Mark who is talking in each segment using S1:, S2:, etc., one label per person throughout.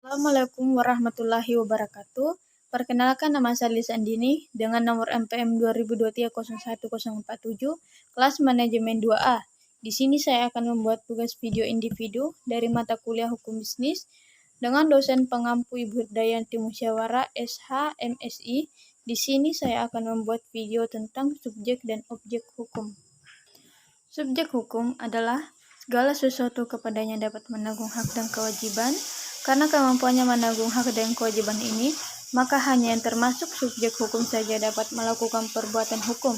S1: Assalamualaikum warahmatullahi wabarakatuh. Perkenalkan, nama saya Lisa Andini dengan nomor NPM 20230147, kelas manajemen 2A. Di sini saya akan membuat tugas video individu dari mata kuliah Hukum Bisnis dengan dosen pengampu Ibu Dayanti Musyawarah SH MSI. Di sini saya akan membuat video tentang subjek dan objek hukum. Subjek hukum adalah segala sesuatu kepadanya dapat menanggung hak dan kewajiban. Karena kemampuannya menanggung hak dan kewajiban ini, maka hanya yang termasuk subjek hukum saja dapat melakukan perbuatan hukum.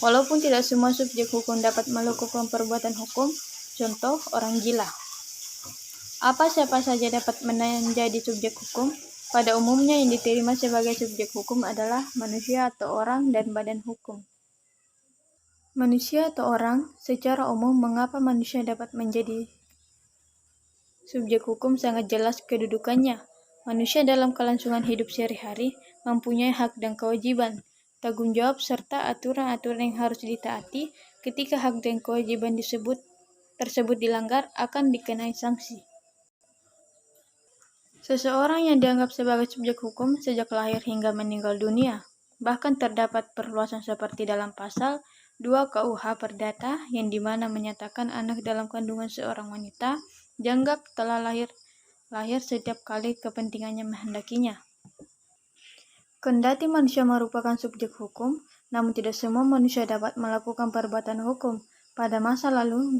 S1: Walaupun tidak semua subjek hukum dapat melakukan perbuatan hukum, contoh orang gila. Siapa saja dapat menjadi subjek hukum? Pada umumnya yang diterima sebagai subjek hukum adalah manusia atau orang dan badan hukum. Manusia atau orang, secara umum mengapa manusia dapat menjadi subjek hukum sangat jelas kedudukannya. Manusia dalam kelangsungan hidup sehari-hari mempunyai hak dan kewajiban, tanggung jawab serta aturan-aturan yang harus ditaati. Ketika hak dan kewajiban tersebut dilanggar akan dikenai sanksi. Seseorang yang dianggap sebagai subjek hukum sejak lahir hingga meninggal dunia. Bahkan terdapat perluasan seperti dalam pasal 2 KUH Perdata yang dimana menyatakan anak dalam kandungan seorang wanita dianggap telah lahir setiap kali kepentingannya menghendakinya. Kendati manusia merupakan subjek hukum, namun tidak semua manusia dapat melakukan perbuatan hukum. Pada masa lalu,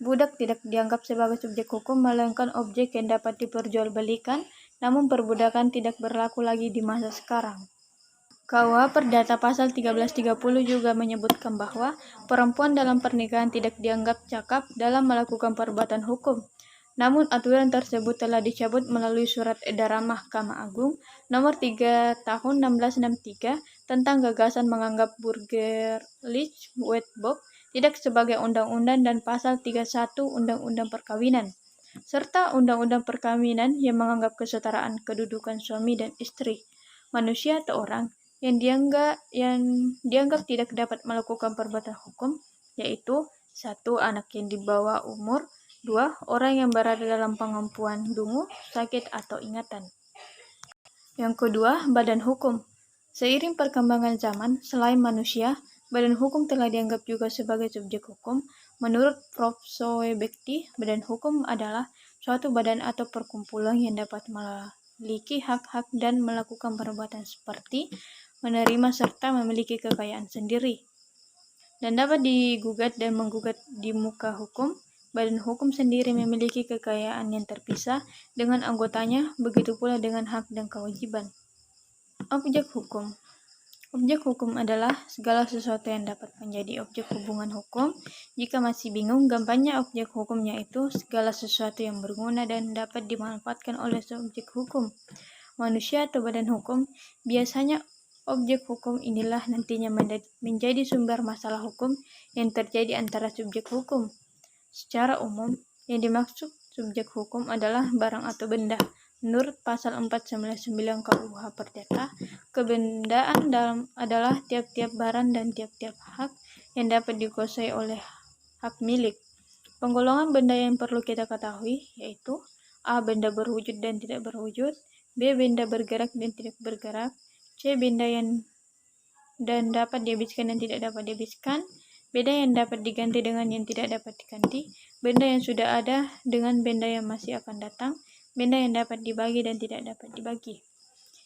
S1: budak tidak dianggap sebagai subjek hukum, melainkan objek yang dapat diperjualbelikan, namun perbudakan tidak berlaku lagi di masa sekarang. KUH Perdata pasal 1330 juga menyebutkan bahwa perempuan dalam pernikahan tidak dianggap cakap dalam melakukan perbuatan hukum. Namun aturan tersebut telah dicabut melalui Surat Edaran Mahkamah Agung nomor 3 tahun 1663 tentang gagasan menganggap Burgerlich Wetboek tidak sebagai undang-undang dan pasal 31 Undang-Undang Perkawinan serta Undang-Undang Perkawinan yang menganggap kesetaraan kedudukan suami dan istri. Manusia atau orang yang dianggap tidak dapat melakukan perbuatan hukum yaitu 1. Anak yang di bawah umur, 2. Orang yang berada dalam pengampuan dungu, sakit, atau ingatan. Yang kedua, badan hukum. Seiring perkembangan zaman, selain manusia, badan hukum telah dianggap juga sebagai subjek hukum. Menurut Prof. Soebekti, badan hukum adalah suatu badan atau perkumpulan yang dapat memiliki hak-hak dan melakukan perbuatan seperti menerima serta memiliki kekayaan sendiri, dan dapat digugat dan menggugat di muka hukum. Badan hukum sendiri memiliki kekayaan yang terpisah dengan anggotanya, begitu pula dengan hak dan kewajiban. Objek hukum. Objek hukum adalah segala sesuatu yang dapat menjadi objek hubungan hukum. Jika masih bingung, gampangnya objek hukumnya itu segala sesuatu yang berguna dan dapat dimanfaatkan oleh subjek hukum. Manusia atau badan hukum, biasanya objek hukum inilah nantinya menjadi sumber masalah hukum yang terjadi antara subjek hukum. Secara umum, yang dimaksud subjek hukum adalah barang atau benda. Menurut pasal 499 KUH Perdata, kebendaan adalah tiap-tiap barang dan tiap-tiap hak yang dapat dikuasai oleh hak milik. Penggolongan benda yang perlu kita ketahui yaitu A. Benda berwujud dan tidak berwujud, B. Benda bergerak dan tidak bergerak, C. Benda dan dapat dihabiskan dan tidak dapat dihabiskan, benda yang dapat diganti dengan yang tidak dapat diganti, benda yang sudah ada dengan benda yang masih akan datang, benda yang dapat dibagi dan tidak dapat dibagi.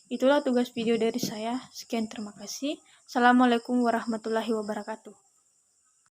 S1: Itulah tugas video dari saya. Sekian, terima kasih. Assalamualaikum warahmatullahi wabarakatuh.